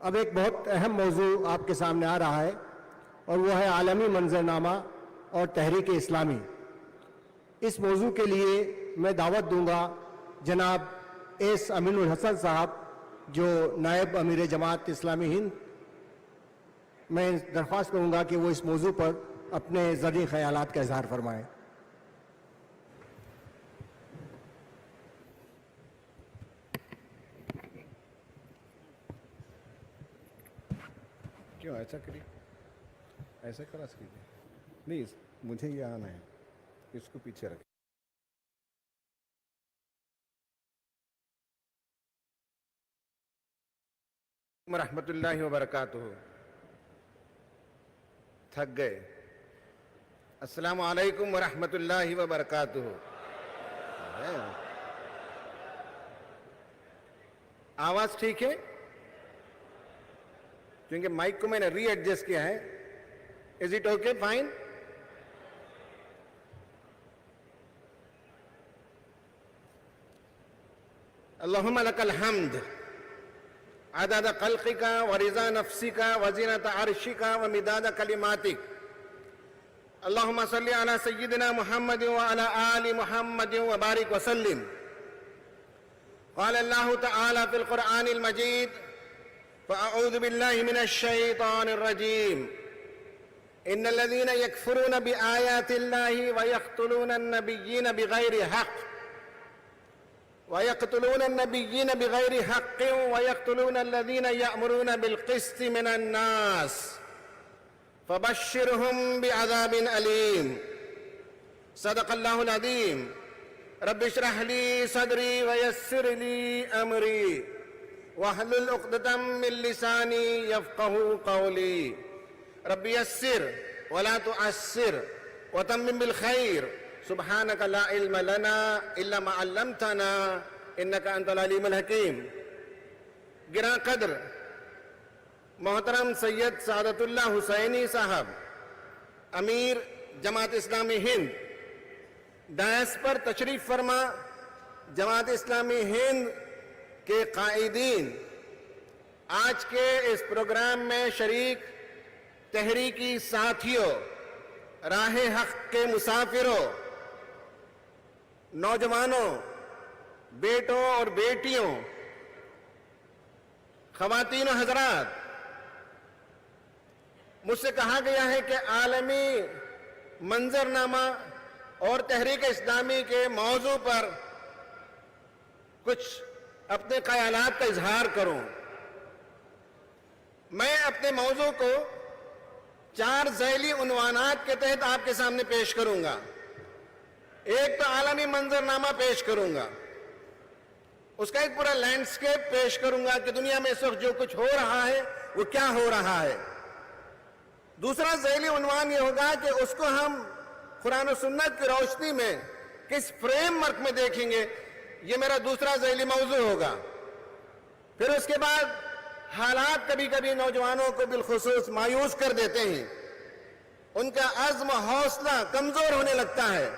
اب ایک بہت اہم موضوع آپ کے سامنے آ رہا ہے اور وہ ہے عالمی منظرنامہ اور تحریک اسلامی۔ اس موضوع کے لیے میں دعوت دوں گا جناب ایس امین الحسن صاحب جو نائب امیر جماعت اسلامی ہند۔ میں درخواست کروں گا کہ وہ اس موضوع پر اپنے زرعی خیالات کا اظہار فرمائیں۔ کیوں ایسا کریے، ایسا کراس کیجیے، نہیں مجھے یہ آنا ہے، اس کو پیچھے رکھیں۔ ورحمۃ اللہ وبرکاتہ۔ تھک گئے؟ السلام علیکم ورحمۃ اللہ وبرکاتہ۔ آواز ٹھیک ہے؟ کیونکہ مائک کو میں نے ری ایڈجسٹ کیا ہے۔ Is it okay? فائن؟ اللہم لک الحمد عدد خلقک ورضا نفسک وزینۃ عرشک ومداد کلماتک۔ اللہم صلی علی سیدنا محمد وعلی آل محمد وبارک وسلم۔ قال اللہ تعالی فی القرآن المجید فأعوذ باللہ من الشیطان الرجیم ان الذین یکفرون بآیات اللہ ویقتلون النبیین بغیر حق ويقتلون الذين يأمرون بالقسط من الناس فبشرهم بعذاب أليم۔ صدق الله العظيم۔ رب اشرح لي صدري ويسر لي أمري واحلل عقدة من لساني يفقهوا قولي۔ رب يسر ولا تعسر وتمم بالخير سبحانك لا علم لنا الا ما علمتنا انك انت العليم الحكيم۔ گراں قدر محترم سید سعادت اللہ حسینی صاحب امیر جماعت اسلامی ہند، ڈائس پر تشریف فرما جماعت اسلامی ہند کے قائدین، آج کے اس پروگرام میں شریک تحریکی ساتھیوں، راہ حق کے مسافروں، نوجوانوں، بیٹوں اور بیٹیوں، خواتین و حضرات، مجھ سے کہا گیا ہے کہ عالمی منظرنامہ اور تحریک اسلامی کے موضوع پر کچھ اپنے خیالات کا اظہار کروں۔ میں اپنے موضوع کو 4 ذیلی عنوانات کے تحت آپ کے سامنے پیش کروں گا۔ ایک تو عالمی منظرنامہ پیش کروں گا، اس کا ایک پورا لینڈسکیپ پیش کروں گا کہ دنیا میں اس وقت جو کچھ ہو رہا ہے وہ کیا ہو رہا ہے۔ دوسرا ذیلی عنوان یہ ہوگا کہ اس کو ہم قرآن و سنت کی روشنی میں کس فریم ورک میں دیکھیں گے، یہ میرا دوسرا ذیلی موضوع ہوگا۔ پھر اس کے بعد حالات کبھی کبھی نوجوانوں کو بالخصوص مایوس کر دیتے ہیں، ان کا عزم و حوصلہ کمزور ہونے لگتا ہے۔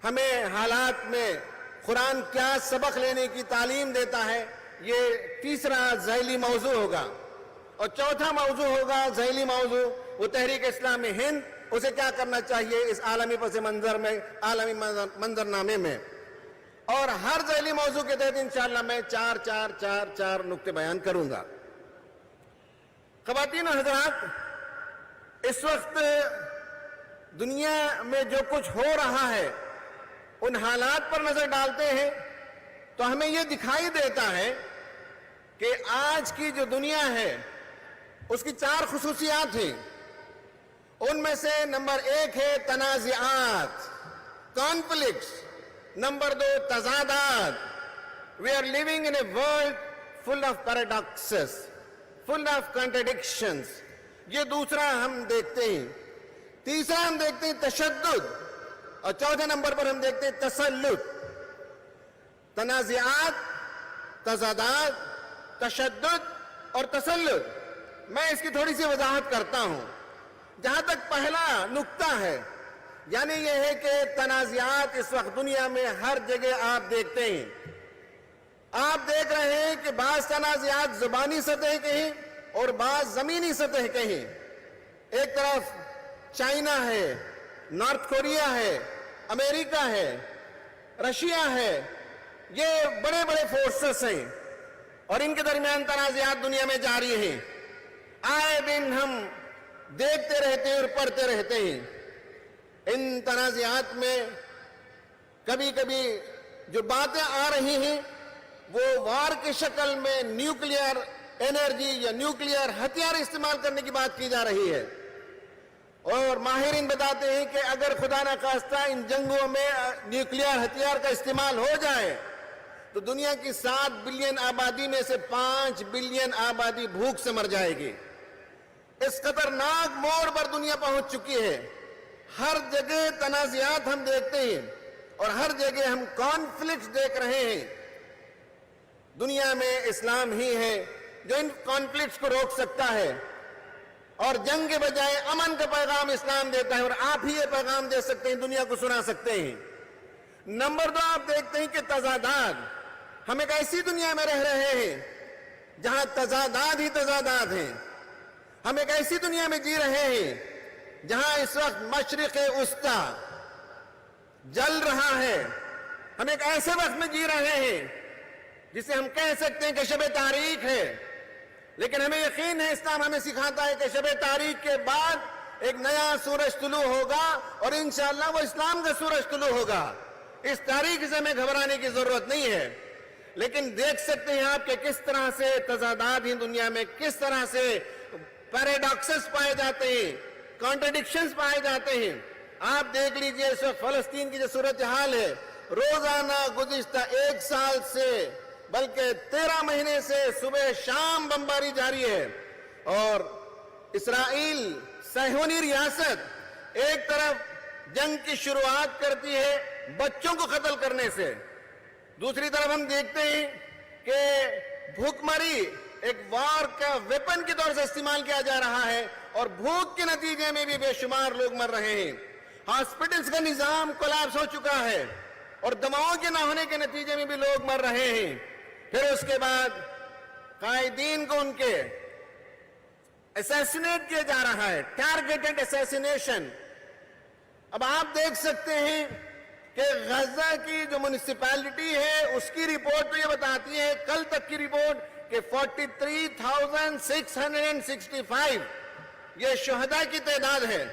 ہمیں حالات میں قرآن کیا سبق لینے کی تعلیم دیتا ہے، یہ تیسرا ذیلی موضوع ہوگا۔ اور چوتھا موضوع ہوگا ذیلی موضوع، وہ تحریک اسلامی ہند، اسے کیا کرنا چاہیے اس عالمی پس منظر میں، عالمی منظرنامے میں۔ اور ہر ذیلی موضوع کے تحت انشاءاللہ میں 4 نکتے بیان کروں گا۔ خواتین و حضرات، اس وقت دنیا میں جو کچھ ہو رہا ہے، ان حالات پر نظر ڈالتے ہیں تو ہمیں یہ دکھائی دیتا ہے کہ آج کی جو دنیا ہے اس کی 4 خصوصیات ہیں۔ ان میں سے نمبر 1 ہے تنازعات، conflicts. Number 2 تضادات۔ We are living in a world full of paradoxes, full of contradictions۔ یہ دوسرا ہم دیکھتے ہیں۔ تیسرا ہم دیکھتے ہیں تشدد، اور چوتھے نمبر پر ہم دیکھتے ہیں تسلط۔ تنازعات، تضادات، تشدد اور تسلط۔ میں اس کی تھوڑی سی وضاحت کرتا ہوں۔ جہاں تک پہلا نکتہ ہے، یعنی یہ ہے کہ تنازعات اس وقت دنیا میں ہر جگہ آپ دیکھتے ہیں۔ آپ دیکھ رہے ہیں کہ بعض تنازعات زبانی سطح کے ہیں اور بعض زمینی سطح کے ہیں. ایک طرف چائنا ہے، نارتھ کوریا ہے، امریکہ ہے، رشیا ہے، یہ بڑے بڑے فورسز ہیں اور ان کے درمیان تنازعات دنیا میں جاری ہیں. آئے دن ہم دیکھتے رہتے ہیں اور پڑھتے رہتے ہیں. ان تنازعات میں کبھی کبھی جو باتیں آ رہی ہیں وہ وار کی شکل میں نیوکلیئر انرجی یا نیوکلیئر ہتھیار استعمال کرنے کی بات کی جا رہی ہے. اور ماہرین بتاتے ہیں کہ اگر خدا نہ خواستہ ان جنگوں میں نیوکلیئر ہتھیار کا استعمال ہو جائے تو دنیا کی 7 بلین آبادی میں سے 5 بلین آبادی بھوک سے مر جائے گی. اس خطرناک موڑ پر دنیا پہنچ چکی ہے. ہر جگہ تنازعات ہم دیکھتے ہیں اور ہر جگہ ہم کانفلکٹس دیکھ رہے ہیں. دنیا میں اسلام ہی ہے جو ان کانفلکٹس کو روک سکتا ہے اور جنگ کے بجائے امن کا پیغام اسلام دیتا ہے اور آپ ہی یہ پیغام دے سکتے ہیں، دنیا کو سنا سکتے ہیں. نمبر 2 آپ دیکھتے ہیں کہ تضادات. ہم ایک ایسی دنیا میں رہ رہے ہیں جہاں تضادات ہی تضادات ہیں. ہم ایک ایسی دنیا میں جی رہے ہیں جہاں اس وقت مشرق وسطی جل رہا ہے. ہم ایک ایسے وقت میں جی رہے ہیں جسے ہم کہہ سکتے ہیں کہ شب تاریخ ہے، لیکن ہمیں یقین ہے اسلام ہمیں سکھاتا ہے کہ شب تاریخ کے بعد ایک نیا سورج طلوع ہوگا اور انشاءاللہ وہ اسلام کا سورج طلوع ہوگا. اس تاریخ سے ہمیں گھبرانے کی ضرورت نہیں ہے، لیکن دیکھ سکتے ہیں آپ کہ کس طرح سے تضادات ہیں دنیا میں، کس طرح سے پیراڈاکسز پائے جاتے ہیں، کانٹرڈکشنز پائے جاتے ہیں. آپ دیکھ لیجئے اس وقت فلسطین کی جو صورتحال ہے، روزانہ گزشتہ 1 سال سے بلکہ 13 مہینے سے صبح شام بمباری جاری ہے. اور اسرائیل صہیونی ریاست ایک طرف جنگ کی شروعات کرتی ہے بچوں کو قتل کرنے سے، دوسری طرف ہم دیکھتے ہیں کہ بھوک مری ایک وار کا ویپن کے طور سے استعمال کیا جا رہا ہے اور بھوک کے نتیجے میں بھی بے شمار لوگ مر رہے ہیں. ہاسپٹلز کا نظام کولیپس ہو چکا ہے اور دواؤں کے نہ ہونے کے نتیجے میں بھی لوگ مر رہے ہیں. پھر اس کے بعد قائدین کو ان کے اسیسینیٹ کیا جا رہا ہے، ٹارگیٹڈ اسیسینیشن. اب آپ دیکھ سکتے ہیں کہ غزہ کی جو میونسپیلٹی ہے اس کی رپورٹ تو یہ بتاتی ہے، کل تک کی رپورٹ، کہ 43,665 یہ شہداء کی تعداد ہے.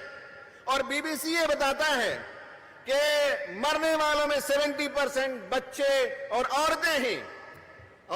اور بی بی سی یہ بتاتا ہے کہ مرنے والوں میں 70% بچے اور عورتیں ہیں.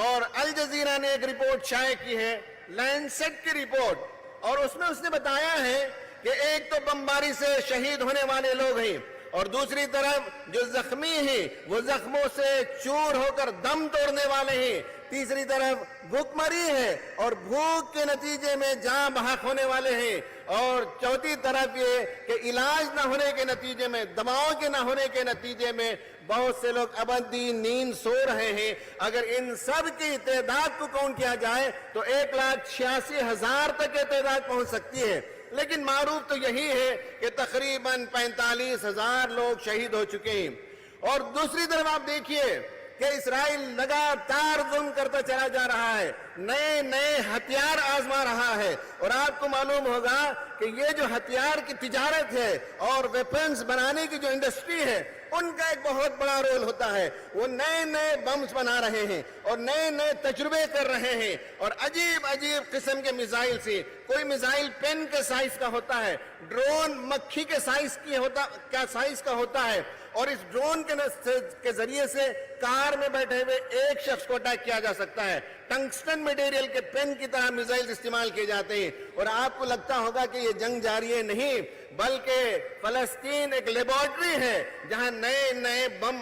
اور الجزیرہ نے ایک رپورٹ شائع کی ہے، لینسٹ کی رپورٹ، اور اس میں اس نے بتایا ہے کہ ایک تو بمباری سے شہید ہونے والے لوگ ہیں اور دوسری طرف جو زخمی ہیں وہ زخموں سے چور ہو کر دم توڑنے والے ہیں. تیسری طرف بھوک مری ہے اور بھوک کے نتیجے میں جاں بحق ہونے والے ہیں. اور چوتھی طرف یہ کہ علاج نہ ہونے کے نتیجے میں، دواؤں کے نہ ہونے کے نتیجے میں بہت سے لوگ ابدی نیند سو رہے ہیں. اگر ان سب کی تعداد کو کاؤنٹ کیا جائے تو 1,86,000 تک یہ تعداد پہنچ سکتی ہے. لیکن معروف تو یہی ہے کہ تقریباً 45,000 لوگ شہید ہو چکے ہیں. اور دوسری طرف آپ دیکھیے کہ اسرائیل لگاتار ظلم کرتا چلا جا رہا ہے، نئے نئے ہتھیار آزما رہا ہے. اور آپ کو معلوم ہوگا کہ یہ جو ہتھیار کی تجارت ہے اور ویپنز بنانے کی جو انڈسٹری ہے ان کا ایک بہت بڑا رول ہوتا ہے. وہ نئے نئے بمز بنا رہے ہیں اور نئے نئے تجربے کر رہے ہیں اور عجیب عجیب قسم کے میزائل سے. کوئی میزائل پین کے سائز کا ہوتا ہے، ڈرون مکھی کے سائز کا ہوتا ہے. اور اس ڈرون کے ذریعے سے کار میں بیٹھے ہوئے ایک شخص کو اٹیک کیا جا سکتا ہے. ٹنگسٹن میٹیریل کے پین کی طرح میزائل استعمال کیے جاتے ہیں. اور آپ کو لگتا ہوگا کہ یہ جنگ جاری ہے، نہیں، بلکہ فلسطین ایک لیبارٹری ہے جہاں نئے نئے بم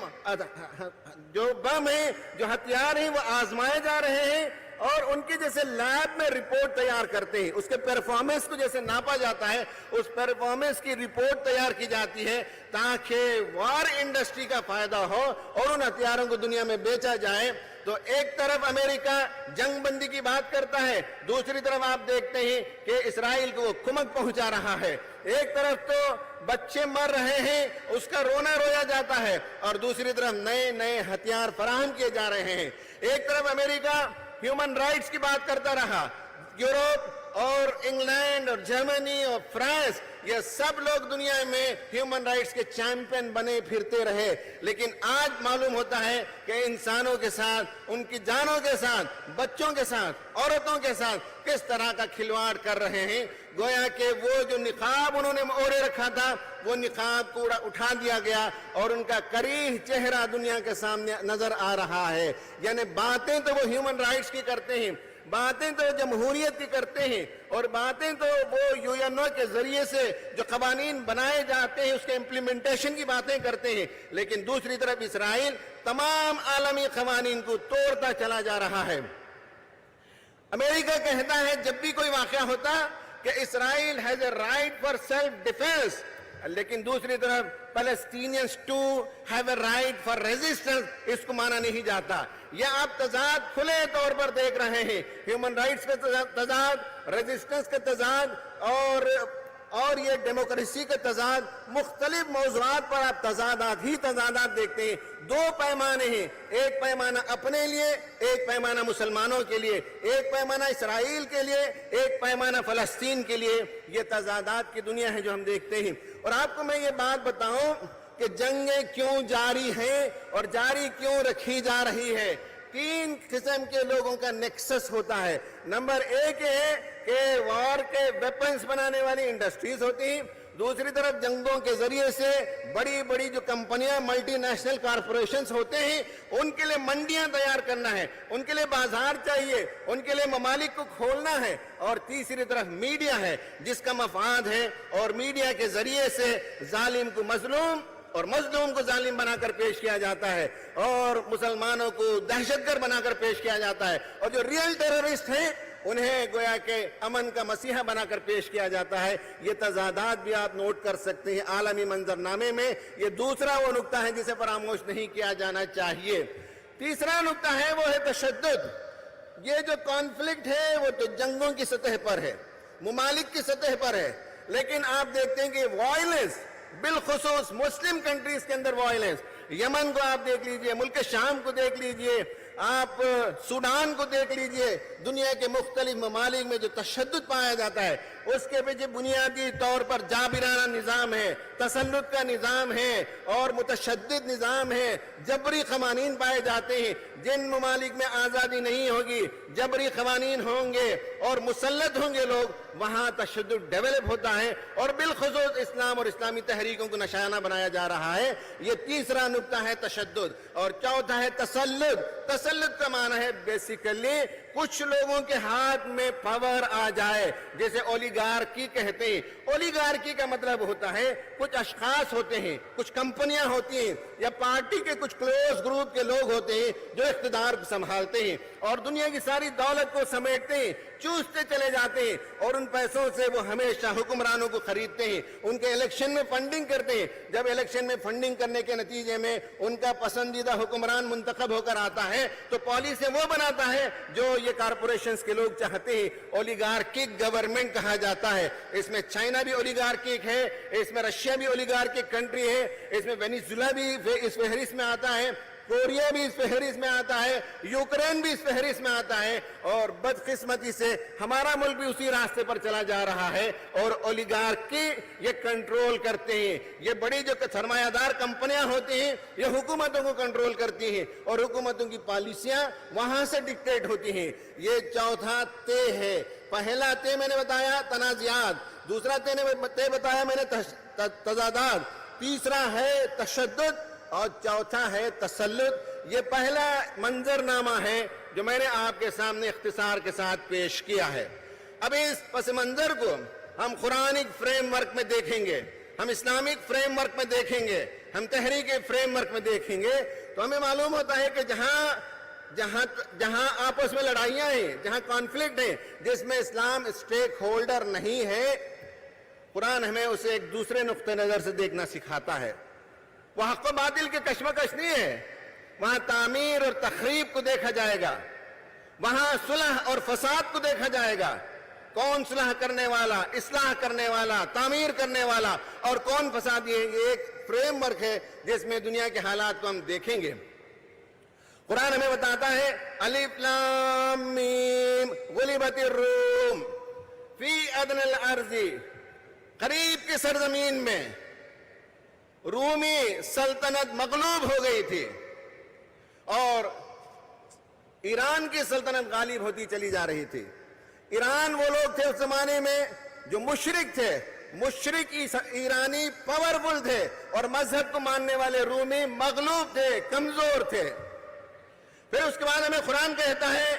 ہیں، جو ہتھیار ہیں وہ آزمائے جا رہے ہیں اور ان کی جیسے لیب میں رپورٹ تیار کرتے ہیں، اس کے پرفارمنس کو جیسے ناپا جاتا ہے، اس پرفارمنس کی رپورٹ تیار کی جاتی ہے تاکہ وار انڈسٹری کا فائدہ ہو اور ان ہتھیاروں کو دنیا میں بیچا جائے. تو ایک طرف امریکہ جنگ بندی کی بات کرتا ہے، دوسری طرف آپ دیکھتے ہیں کہ اسرائیل کو وہ کمک پہنچا رہا ہے۔ ایک طرف تو بچے مر رہے ہیں، اس کا رونا رویا جاتا ہے، اور دوسری طرف نئے نئے ہتھیار فراہم کیے جا رہے ہیں۔ ایک طرف امریکہ ہیومن رائٹس کی بات کرتا رہا، یورپ اور انگلینڈ اور جرمنی اور فرانس، یہ سب لوگ دنیا میں ہیومن رائٹس کے چیمپئن بنے پھرتے رہے، لیکن آج معلوم ہوتا ہے کہ انسانوں کے ساتھ، ان کی جانوں کے ساتھ، بچوں کے ساتھ، عورتوں کے ساتھ کس طرح کا کھلواڑ کر رہے ہیں۔ گویا کہ وہ جو نقاب انہوں نے اوڑے رکھا تھا، وہ نقاب کو اٹھا دیا گیا اور ان کا کریہ چہرہ دنیا کے سامنے نظر آ رہا ہے۔ یعنی باتیں تو وہ ہیومن رائٹس کی کرتے ہیں، باتیں تو جمہوریت کی کرتے ہیں، اور باتیں تو وہ یو این او کے ذریعے سے جو قوانین بنائے جاتے ہیں اس کے امپلیمنٹیشن کی باتیں کرتے ہیں، لیکن دوسری طرف اسرائیل تمام عالمی قوانین کو توڑتا چلا جا رہا ہے۔ امریکہ کہتا ہے جب بھی کوئی واقعہ ہوتا کہ Israel has a right for self defence, لیکن دوسری طرف Palestinians to have a right for resistance, اس کو مانا نہیں جاتا۔ یہ آپ تضاد کھلے طور پر دیکھ رہے ہیں، ہیومن رائٹس کا تضاد، ریزسٹنس کا تضاد، اور یہ ڈیموکریسی کا تضاد، مختلف موضوعات پر آپ تضادات ہی تضادات دیکھتے ہیں۔ دو پیمانے ہیں، ایک پیمانہ اپنے لیے، ایک پیمانہ مسلمانوں کے لیے، ایک پیمانہ اسرائیل کے لیے، ایک پیمانہ فلسطین کے لیے۔ یہ تضادات کی دنیا ہے جو ہم دیکھتے ہیں۔ اور آپ کو میں یہ بات بتاؤں کہ جنگیں کیوں جاری ہیں اور جاری کیوں رکھی جا رہی ہے۔ تین قسم کے لوگوں کا نیکسس ہوتا ہے۔ نمبر ایک ہے کہ وار کے ویپنز بنانے والی انڈسٹریز ہوتی ہیں، دوسری طرف جنگوں کے ذریعے سے بڑی بڑی جو کمپنیاں، ملٹی نیشنل کارپوریشنز ہوتے ہیں، ان کے لیے منڈیاں تیار کرنا ہے، ان کے لیے بازار چاہیے، ان کے لیے ممالک کو کھولنا ہے، اور تیسری طرف میڈیا ہے جس کا مفاد ہے، اور میڈیا کے ذریعے سے ظالم کو مظلوم اور مظلوم کو ظالم بنا کر پیش کیا جاتا ہے، اور مسلمانوں کو دہشت گرد بنا کر پیش کیا جاتا ہے، اور جو ریئل ٹیررسٹ ہیں انہیں گویا کہ امن کا مسیحا بنا کر پیش کیا جاتا ہے۔ یہ تضادات بھی آپ نوٹ کر سکتے ہیں عالمی منظرنامے میں۔ یہ دوسرا وہ نقطہ ہے جسے فراموش نہیں کیا جانا چاہیے۔ تیسرا نقطہ ہے وہ ہے تشدد۔ یہ جو کانفلکٹ ہے وہ تو جنگوں کی سطح پر ہے، ممالک کی سطح پر ہے، لیکن آپ دیکھتے ہیں کہ وائلنس، بالخصوص مسلم کنٹریز کے اندر وائلنس، یمن کو آپ دیکھ لیجئے، ملک شام کو دیکھ لیجئے، آپ سوڈان کو دیکھ لیجئے، دنیا کے مختلف ممالک میں جو تشدد پایا جاتا ہے اس کے پیچھے بنیادی طور پر جابرانہ نظام ہے، تسلط کا نظام ہے، اور متشدد نظام ہے، جبری قوانین پائے جاتے ہیں۔ جن ممالک میں آزادی نہیں ہوگی، جبری قوانین ہوں گے اور مسلط ہوں گے لوگ، وہاں تشدد ڈیولپ ہوتا ہے، اور بالخصوص اسلام اور اسلامی تحریکوں کو نشانہ بنایا جا رہا ہے۔ یہ تیسرا نقطہ ہے تشدد۔ اور چوتھا ہے تسلط۔ تسلط کا معنی ہے بیسیکلی کچھ لوگوں کے ہاتھ میں پاور آ جائے، جیسے اولیگارکی کہتے ہیں۔ اولیگارکی کا مطلب ہوتا ہے کچھ اشخاص ہوتے ہیں، کچھ کمپنیاں ہوتی ہیں، یا پارٹی کے کچھ کلوز گروپ کے لوگ ہوتے ہیں جو اقتدار کو سنبھالتے ہیں اور دنیا کی ساری دولت کو سمیٹتے ہیں، چوستے چلے جاتے ہیں، اور ان پیسوں سے وہ ہمیشہ حکمرانوں کو خریدتے ہیں، ان کے الیکشن میں فنڈنگ کرتے ہیں۔ جب الیکشن میں فنڈنگ کرنے کے نتیجے میں ان کا پسندیدہ حکمران منتخب ہو کر آتا ہے تو پالیسی وہ بناتا ہے جو یہ کارپوریشنز کے لوگ چاہتے ہیں۔ اولیگارکک گورنمنٹ کہا جاتا ہے۔ اس میں چائنا بھی اولیگارکک ہے، اس میں رشیا بھی اولیگارکک کنٹری ہے، اس میں وینیزویلا بھی اس فہرست میں آتا ہے، کوریا بھی اس فہرست میں آتا ہے، یوکرین بھی اس فہرست میں آتا ہے، اور بدقسمتی سے ہمارا ملک بھی اسی راستے پر چلا جا رہا ہے۔ اور اولیگارکی یہ کنٹرول کرتے ہیں، یہ بڑی جو سرمایہ دار کمپنیاں ہوتی ہیں یہ حکومتوں کو کنٹرول کرتی ہیں، اور حکومتوں کی پالیسیاں وہاں سے ڈکٹیٹ ہوتی ہیں۔ یہ چوتھا تے ہے۔ پہلا تے میں نے بتایا تنازعات، دوسرا تے بتایا میں نے تضادات، تیسرا ہے تشدد، اور چوتھا ہے تسلط۔ یہ پہلا منظرنامہ ہے جو میں نے آپ کے سامنے اختصار کے ساتھ پیش کیا ہے۔ اب اس پس منظر کو ہم قرآنک فریم ورک میں دیکھیں گے، ہم اسلامک فریم ورک میں دیکھیں گے، ہم تحریک فریم ورک میں دیکھیں گے، تو ہمیں معلوم ہوتا ہے کہ جہاں آپس میں لڑائیاں ہیں، جہاں کانفلکٹ ہیں، جس میں اسلام اسٹیک ہولڈر نہیں ہے، قرآن ہمیں اسے ایک دوسرے نقطہ نظر سے دیکھنا سکھاتا ہے۔ وہ حق و باطل کے کشمکش نہیں ہے، وہاں تعمیر اور تخریب کو دیکھا جائے گا، وہاں صلح اور فساد کو دیکھا جائے گا، کون صلح کرنے والا، اصلاح کرنے والا، تعمیر کرنے والا، اور کون فساد۔ یہ ایک فریم ورک ہے جس میں دنیا کے حالات کو ہم دیکھیں گے۔ قرآن ہمیں بتاتا ہے الف لام میم غلبت الروم فی ادنی الارض، قریب کی سرزمین میں رومی سلطنت مغلوب ہو گئی تھی اور ایران کی سلطنت غالب ہوتی چلی جا رہی تھی۔ ایران وہ لوگ تھے اس زمانے میں جو مشرک تھے، مشرک ایرانی پاورفل تھے، اور مذہب کو ماننے والے رومی مغلوب تھے، کمزور تھے۔ پھر اس کے بعد ہمیں قرآن کہتا ہے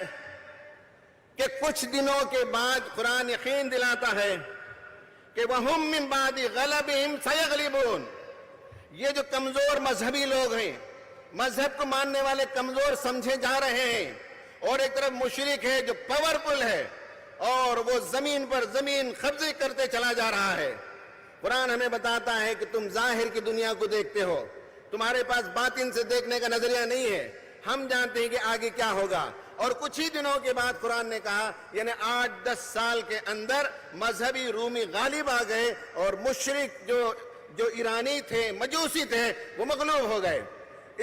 کہ کچھ دنوں کے بعد قرآن یقین دلاتا ہے کہ وَهُمْ مِنْ بَعْدِ غَلَبِهِمْ سَيَغْلِبُونَ، یہ جو کمزور مذہبی لوگ ہیں، مذہب کو ماننے والے کمزور سمجھے جا رہے ہیں، اور ایک طرف مشرک ہے جو پاورفل ہے اور وہ زمین پر زمین قبضے کرتے چلا جا رہا ہے۔ قرآن ہمیں بتاتا ہے کہ تم ظاہر کی دنیا کو دیکھتے ہو، تمہارے پاس باطن سے دیکھنے کا نظریہ نہیں ہے۔ ہم جانتے ہیں کہ آگے کیا ہوگا، اور کچھ ہی دنوں کے بعد قرآن نے کہا یعنی 8-10 سال کے اندر مذہبی رومی غالب آ گئے، اور مشرک جو ایرانی تھے، مجوسی تھے، وہ مغلوب ہو گئے۔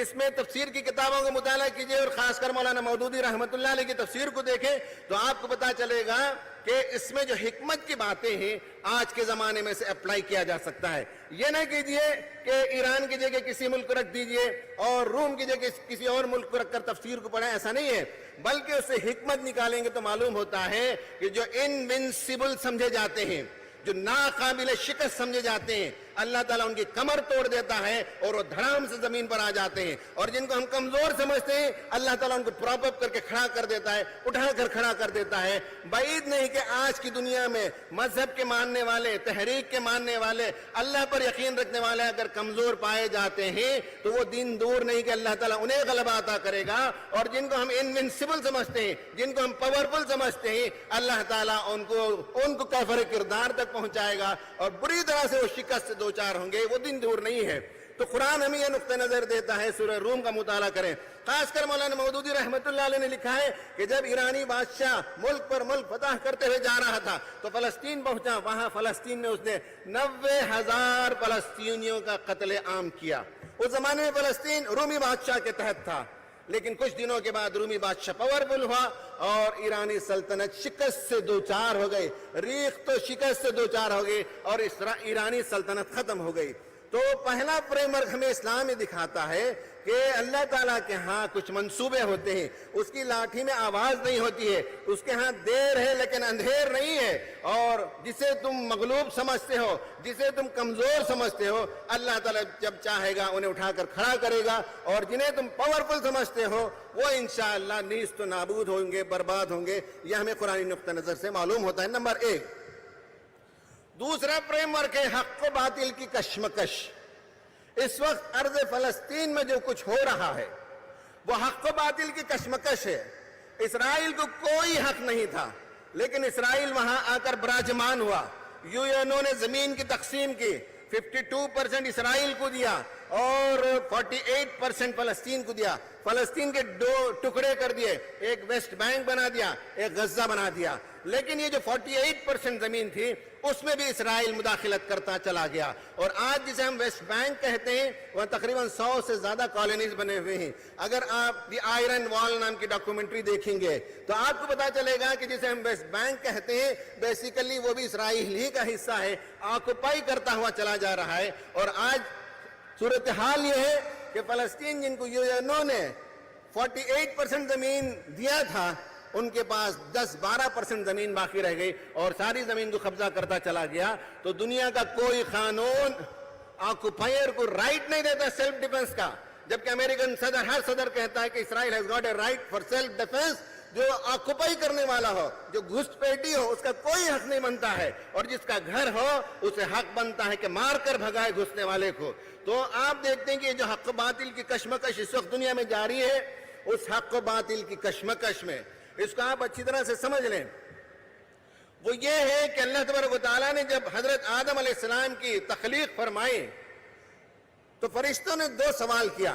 اس میں تفسیر کی کتابوں کا مطالعہ کیجئے، اور خاص کر مولانا مودودی رحمۃ اللہ علیہ کی تفسیر کو دیکھیں تو آپ کو پتا چلے گا کہ اس میں جو حکمت کی باتیں ہیں آج کے زمانے میں سے اپلائی کیا جا سکتا ہے۔ یہ نہ کیجئے کہ ایران کی جگہ کسی ملک کو رکھ دیجئے اور روم کی جگہ کسی اور ملک کو رکھ کر تفسیر کو پڑھیں، ایسا نہیں ہے، بلکہ اس سے حکمت نکالیں گے تو معلوم ہوتا ہے کہ جو انوینسیبل سمجھے جاتے ہیں، جو ناقابل شکست سمجھے جاتے ہیں، اللہ تعالیٰ ان کی کمر توڑ دیتا ہے اور وہ دھڑام سے زمین پر آ جاتے ہیں، اور جن کو ہم کمزور سمجھتے ہیں اللہ تعالیٰ ان کو پراپ اپ کر کے کھڑا کر دیتا ہے، اٹھا کر کھڑا کر دیتا ہے۔ بعید نہیں کہ آج کی دنیا میں مذہب کے ماننے والے، تحریک کے ماننے والے، اللہ پر یقین رکھنے والے اگر کمزور پائے جاتے ہیں تو وہ دن دور نہیں کہ اللہ تعالیٰ انہیں غلبہ عطا کرے گا، اور جن کو ہم انوینسیبل سمجھتے ہیں، جن کو ہم پاورفل سمجھتے ہیں، اللہ تعالیٰ ان کو کیفر کردار تک پہنچائے گا، اور بری طرح سے وہ شکست سے دوچار ہوں گے، وہ دن دور نہیں ہے۔ تو قرآن ہمیں یہ نقطہ نظر دیتا ہے، سورہ روم کا مطالعہ کریں۔ خاص کر مولانا مودودی رحمۃ اللہ علیہ نے لکھا ہے کہ جب ایرانی بادشاہ ملک پر ملک فتح کرتے ہوئے جا رہا تھا تو فلسطین پہنچا، وہاں فلسطین میں اس نے 90,000 فلسطینیوں کا قتل عام کیا۔ اس زمانے میں فلسطین رومی بادشاہ کے تحت تھا، لیکن کچھ دنوں کے بعد رومی بادشاہ پاورفل ہوا اور ایرانی سلطنت شکست سے دوچار ہو گئی، ریخت تو شکست سے دوچار ہو گئی، اور ایرانی سلطنت ختم ہو گئی۔ تو پہلا فریم ورک ہمیں اسلام دکھاتا ہے کہ اللہ تعالیٰ کے ہاں کچھ منصوبے ہوتے ہیں، اس کی لاٹھی میں آواز نہیں ہوتی ہے، اس کے ہاں دیر ہے لیکن اندھیر نہیں ہے، اور جسے تم مغلوب سمجھتے ہو، جسے تم کمزور سمجھتے ہو، اللہ تعالیٰ جب چاہے گا انہیں اٹھا کر کھڑا کرے گا، اور جنہیں تم پاورفل سمجھتے ہو وہ انشاءاللہ نیست و نابود ہوں گے، برباد ہوں گے۔ یہ ہمیں قرآنی نقطہ نظر سے معلوم ہوتا ہے۔ نمبر 1، دوسرا فریم ورک ہے حق و باطل کی کشمکش۔ اس وقت ارض فلسطین میں جو کچھ ہو رہا ہے وہ حق و باطل کی کشمکش ہے۔ اسرائیل کو کوئی حق نہیں تھا، لیکن اسرائیل وہاں آ کر براجمان ہوا، یو این او نے زمین کی تقسیم کی، 52% اسرائیل کو دیا اور 48% فلسطین کو دیا۔ فلسطین کے 2 ٹکڑے کر دیے، ایک ویسٹ بینک بنا دیا، ایک غزہ بنا دیا، لیکن یہ جو 48% زمین تھی اس میں بھی اسرائیل مداخلت کرتا چلا گیا، اور آج جسے ہم ویسٹ بینک کہتے ہیں وہاں تقریباً 100 سے زیادہ کالونیز بنے ہوئے ہیں۔ اگر آپ دی آئرن وال نام کی ڈاکومنٹری دیکھیں گے تو آپ کو پتا چلے گا کہ جسے ہم ویسٹ بینک کہتے ہیں بیسیکلی وہ بھی اسرائیل ہی کا حصہ ہے، آکوپائی کرتا ہوا چلا جا رہا ہے۔ اور آج صورتحال یہ ہے کہ فلسطین جن کو یو این او نے 48% زمین دیا تھا ان کے پاس 10-12% زمین باقی رہ گئی اور ساری زمین کو قبضہ کرتا چلا گیا۔ تو دنیا کا کوئی قانون آکوپائر کو رائٹ نہیں دیتا سیلف ڈیفنس کا، جبکہ امریکن ہر صدر کہتا ہے کہ Israel has got a right for self defence. جو آکوپائی کرنے والا ہو، جو گھس پیٹی ہو، اس کا کوئی حق نہیں بنتا ہے، اور جس کا گھر ہو اسے حق بنتا ہے کہ مار کر بھگائے گھسنے والے کو۔ تو آپ دیکھتے ہیں کہ جو حق و باطل کی کشمکش اس وقت دنیا میں جاری ہے، اس حق و باطل کی کشمکش میں اس کو آپ اچھی طرح سے سمجھ لیں، وہ یہ ہے کہ اللہ تبارک و تعالیٰ نے جب حضرت آدم علیہ السلام کی تخلیق فرمائی تو فرشتوں نے 2 سوال کیا۔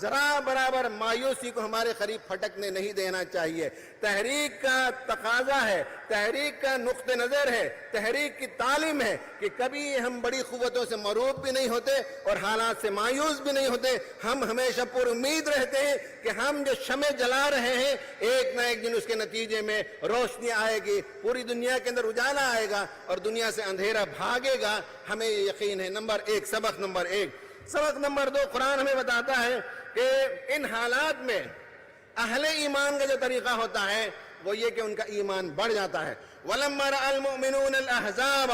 ذرا برابر مایوسی کو ہمارے قریب پھٹکنے نہیں دینا چاہیے. تحریک کا تقاضا ہے, تحریک کا نقطہ نظر ہے, تحریک کی تعلیم ہے کہ کبھی ہم بڑی قوتوں سے مروب بھی نہیں ہوتے اور حالات سے مایوس بھی نہیں ہوتے. ہم ہمیشہ پر امید رہتے ہیں کہ ہم جو شمع جلا رہے ہیں ایک نہ ایک دن اس کے نتیجے میں روشنی آئے گی, پوری دنیا کے اندر اجالا آئے گا اور دنیا سے اندھیرا بھاگے گا. ہمیں یہ یقین ہے. نمبر ایک, سبق نمبر ایک. سبق نمبر دو, قرآن ہمیں بتاتا ہے کہ ان حالات میں اہل ایمان کا جو طریقہ ہوتا ہے وہ یہ کہ ان کا ایمان بڑھ جاتا ہے. وَلَمَّا رَأَى الْمُؤْمِنُونَ الْأَحْزَابَ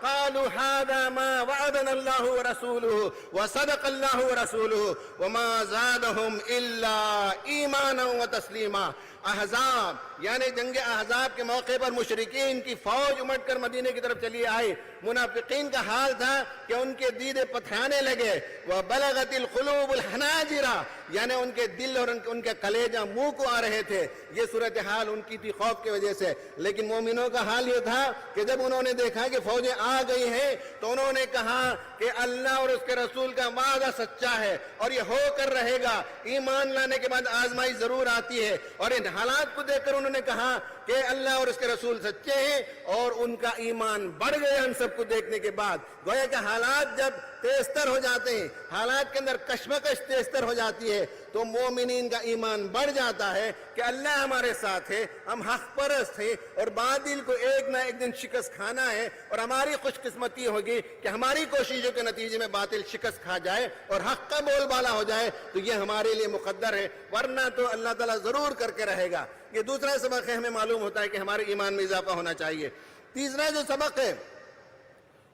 قَالُوا هَذَا مَا وَعَدَنَا اللَّهُ وَرَسُولُهُ وَصَدَقَ اللَّهُ وَرَسُولُهُ وَمَا زَادَهُمْ إِلَّا إِيمَانًا وَتَسْلِيمًا. احزاب یعنی جنگ احزاب کے موقع پر مشرکین کی فوج امٹ کر مدینے کی طرف چلی آئی. منافقین کا حال تھا کہ ان کے دیدے پتھرانے لگے. وَبَلَغَتِ الْقُلُوبُ الْحَنَاجِرَ یعنی ان کے دل اور ان کے کلیجہ منہ کو آ رہے تھے. یہ صورتحال ان کی تھی خوف کی وجہ سے. لیکن مومنوں کا حال یہ تھا کہ جب انہوں نے دیکھا کہ فوجیں آ گئی ہیں تو انہوں نے کہا کہ اللہ اور اس کے رسول کا وعدہ سچا ہے اور یہ ہو کر رہے گا. ایمان لانے کے بعد آزمائی ضرور آتی ہے. اور ان حالات کو دیکھ کر انہوں نے کہا کہ اللہ اور اس کے رسول سچے ہیں اور ان کا ایمان بڑھ گیا. ہم سب کو دیکھنے کے بعد گویا کہ حالات جب تیزتر ہو جاتے ہیں, حالات کے اندر کشمکش تیزتر ہو جاتی ہے تو مومنین کا ایمان بڑھ جاتا ہے کہ اللہ ہمارے ساتھ ہے, ہم حق پرست ہیں اور باطل کو ایک نہ ایک دن شکست کھانا ہے. اور ہماری خوش قسمتی ہوگی کہ ہماری کوششوں کے نتیجے میں باطل شکست کھا جائے اور حق کا بول بالا ہو جائے تو یہ ہمارے لیے مقدر ہے, ورنہ تو اللہ تعالیٰ ضرور کر کے رہے گا. یہ دوسرا سبق ہے, ہمیں معلوم ہوتا ہے کہ ہمارے ایمان میں اضافہ ہونا چاہیے. تیسرا جو سبق ہے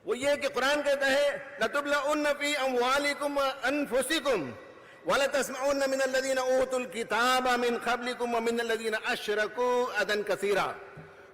وہ یہ کہ قرآن کہتا ہے لَتُبْلَعُنَّ فِي أَمْوَالِكُمْ وَأَنفُسِكُمْ وَلَتَسْمَعُنَّ مِنَ الَّذِينَ أُوتُوا الْكِتَابَ مِنْ قَبْلِكُمْ وَمِنَ الَّذِينَ أَشْرَكُوا أَذًى كَثِيرًا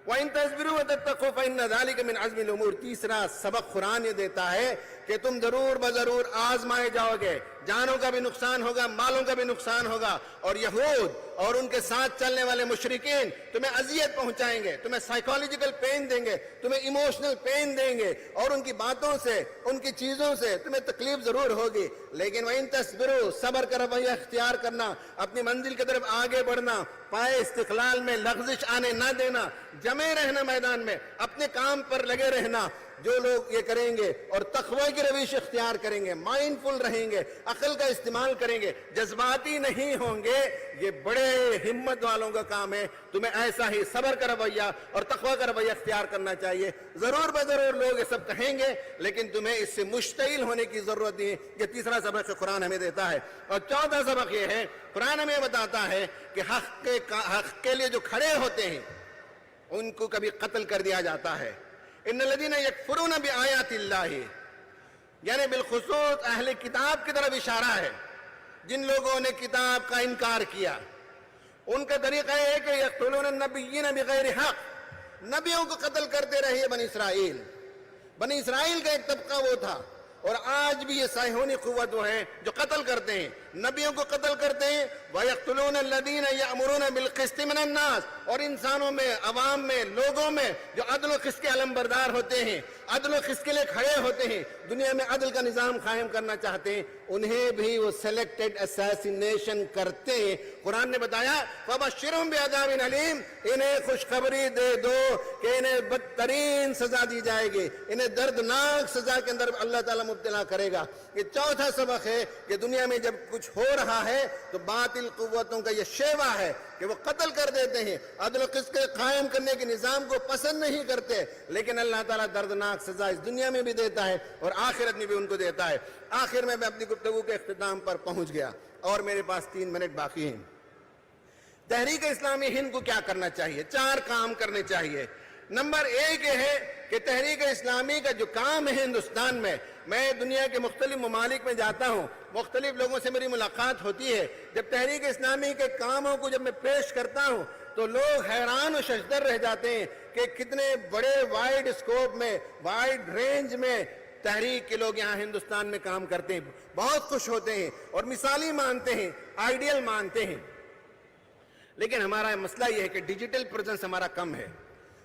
وَإِن تَصْبِرُوا وَتَتَّقُوا فَإِنَّ ذَلِكَ مِنْ عَزْمِ الْأُمُورِ. تیسرا سبق قرآن یہ دیتا ہے کہ تم ضرور بضرور آزمائے جاؤ گے, جانوں کا بھی نقصان ہوگا, مالوں کا بھی نقصان ہوگا. اور یہود اور ان کے ساتھ چلنے والے مشرکین تمہیں اذیت پہنچائیں گے, تمہیں سائیکالوجیکل پین دیں گے, تمہیں ایموشنل پین دیں گے اور ان کی باتوں سے, ان کی چیزوں سے تمہیں تکلیف ضرور ہوگی. لیکن وَإِن تَصْبِرُوا صبر کا رویہ اختیار کرنا, اپنی منزل کی طرف آگے بڑھنا, پائے استقلال میں لغزش آنے نہ دینا, جمے رہنا میدان میں, اپنے کام پر لگے رہنا. جو لوگ یہ کریں گے اور تقوی کی روش اختیار کریں گے, مائنڈ فل رہیں گے, عقل کا استعمال کریں گے, جذباتی نہیں ہوں گے, یہ بڑے ہمت والوں کا کام ہے. تمہیں ایسا ہی صبر کا رویہ اور تقوی کا رویہ اختیار کرنا چاہیے. ضرور بضرور لوگ یہ سب کہیں گے لیکن تمہیں اس سے مشتعل ہونے کی ضرورت نہیں. یہ تیسرا سبق قرآن ہمیں دیتا ہے. اور چوتھا سبق یہ ہے, قرآن ہمیں بتاتا ہے کہ حق کے لیے جو کھڑے ہوتے ہیں ان کو کبھی قتل کر دیا جاتا ہے. ان الذین یکفرون بآیات اللہ یعنی بالخصوص اہل کتاب کی طرف اشارہ ہے. جن لوگوں نے کتاب کا انکار کیا ان کا طریقہ یہ ہے کہ یقتلون النبیین بغیر حق, نبیوں کو قتل کرتے رہے بنی اسرائیل. بنی اسرائیل کا ایک طبقہ وہ تھا اور آج بھی یہ صہیونی قوت وہ ہے جو قتل کرتے ہیں, نبیوں کو قتل کرتے ہیں. وَيَقْتُلُونَ الَّذِينَ يَأْمُرُونَ بِالْقِسْطِ مِنَ النَّاسِ اور انسانوں میں, عوام میں, لوگوں میں جو عدل و قسط کے علم بردار ہوتے ہیں, عدل و قسط کے لیے کھڑے ہوتے ہیں, دنیا میں عدل کا نظام قائم کرنا چاہتے ہیں, انہیں بھی وہ سلیکٹڈ اسیسینیشن کرتے ہیں. قرآن نے بتایا فَبَشِّرْهُمْ بِعَذَابٍ أَلِيمٍ, انہیں خوشخبری دے دو کہ انہیں بدترین سزا دی جائے گی, انہیں دردناک سزا کے اندر اللہ تعالیٰ مبتلا کرے گا. یہ چوتھا سبق ہے کہ دنیا میں جب کچھ ہو رہا ہے تو باطل قوتوں کا یہ شیوا ہے کہ وہ قتل کر دیتے ہیں, عدل و قسط کے قائم کرنے کے نظام کو پسند نہیں کرتے, لیکن اللہ تعالیٰ دردناک سزا اس دنیا میں بھی دیتا ہے اور آخرت میں بھی ان کو دیتا ہے. آخر میں اپنی گفتگو کے اختتام پر پہنچ گیا اور میرے پاس 3 منٹ باقی ہیں. تحریک اسلامی ہند کو کیا کرنا چاہیے؟ 4 کام کرنے چاہیے. نمبر 1 یہ ہے کہ تحریک اسلامی کا جو کام ہے ہندوستان میں دنیا کے مختلف ممالک میں جاتا ہوں, مختلف لوگوں سے میری ملاقات ہوتی ہے. جب تحریک اسلامی کے کاموں کو جب میں پیش کرتا ہوں تو لوگ حیران و ششدر رہ جاتے ہیں کہ کتنے بڑے وائڈ اسکوپ میں, وائڈ رینج میں تحریک کے لوگ یہاں ہندوستان میں کام کرتے ہیں. بہت خوش ہوتے ہیں اور مثالی مانتے ہیں, آئیڈیل مانتے ہیں. لیکن ہمارا مسئلہ یہ ہے کہ ڈیجیٹل پریزنس ہمارا کم ہے.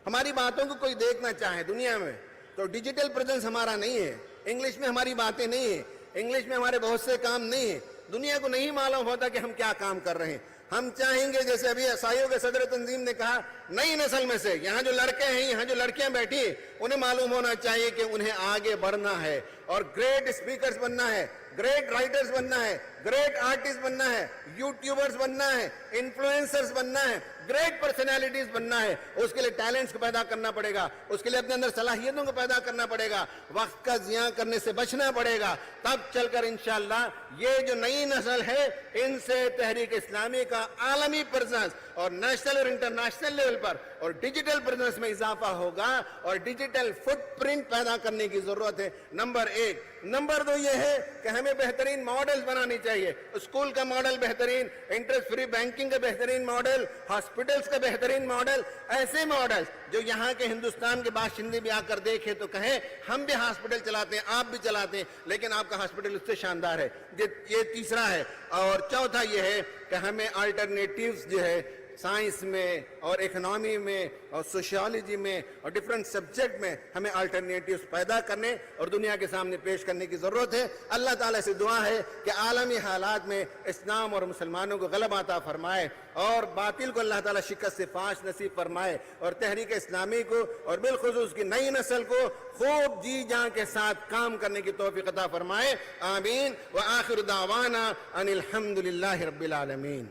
ہماری باتوں کو کوئی دیکھنا چاہے دنیا میں تو ڈیجیٹل پریزنس ہمارا نہیں ہے. انگلش میں ہماری باتیں نہیں ہیں, انگلش میں ہمارے بہت سے کام نہیں ہیں. دنیا کو نہیں معلوم ہوتا کہ ہم کیا کام کر رہے ہیں. ہم چاہیں گے جیسے ابھی عیسائیوں کے صدر تنظیم نے کہا, نئی نسل میں سے یہاں جو لڑکے ہیں, یہاں جو لڑکیاں بیٹھی, انہیں معلوم ہونا چاہیے کہ انہیں آگے بڑھنا ہے اور گریٹ اسپیکرز بننا ہے, گریٹ رائٹرز بننا ہے, گریٹ آرٹسٹ بننا ہے, یوٹیوبرز بننا ہے, انفلوئنسرز بننا ہے, گریٹ پرسنالٹیز بننا ہے. اس کے لیے ٹیلنٹس کو پیدا کرنا پڑے گا, اس کے لیے اپنے اندر صلاحیتوں کو پیدا کرنا پڑے گا, وقت کا ضیاع کرنے سے بچنا پڑے گا. تب چل کر انشاءاللہ یہ جو نئی نسل ہے, ان سے تحریک اسلامی کا عالمی پریزنس اور نیشنل اور انٹرنیشنل لیول پر اور ڈیجیٹل پریزنس میں اضافہ ہوگا, اور ڈیجیٹل فٹ پرنٹ پیدا کرنے کی ضرورت ہے. نمبر 1. نمبر 2 یہ ہے کہ ہمیں بہترین ماڈلز بنانی چاہیے. اسکول کا ماڈل بہترین, انٹرسٹ فری بینکنگ کا بہترین ماڈل, ہاسپٹلز کا بہترین ماڈل, ایسے ماڈلز جو یہاں کے ہندوستان کے باشندے بھی آ کر دیکھیں تو کہیں ہم بھی ہاسپٹل چلاتے ہیں, آپ بھی چلاتے ہیں, لیکن آپ کا ہاسپٹل اس سے شاندار ہے. یہ تیسرا ہے. اور چوتھا یہ ہے کہ ہمیں آلٹرنیٹیوز جو ہے سائنس میں اور اکنامی میں اور سوشیالوجی میں اور ڈیفرنٹ سبجیکٹ میں ہمیں آلٹرنیٹیوز پیدا کرنے اور دنیا کے سامنے پیش کرنے کی ضرورت ہے. اللہ تعالیٰ سے دعا ہے کہ عالمی حالات میں اسلام اور مسلمانوں کو غلبہ عطا فرمائے اور باطل کو اللہ تعالیٰ شکست سے فاش نصیب فرمائے, اور تحریک اسلامی کو اور بالخصوص کی نئی نسل کو خوب جی جان کے ساتھ کام کرنے کی توفیق عطا فرمائے. آمین. وآخر دعوانا ان الحمد للہ رب العالمین.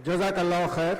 جزاک اللہ خیر.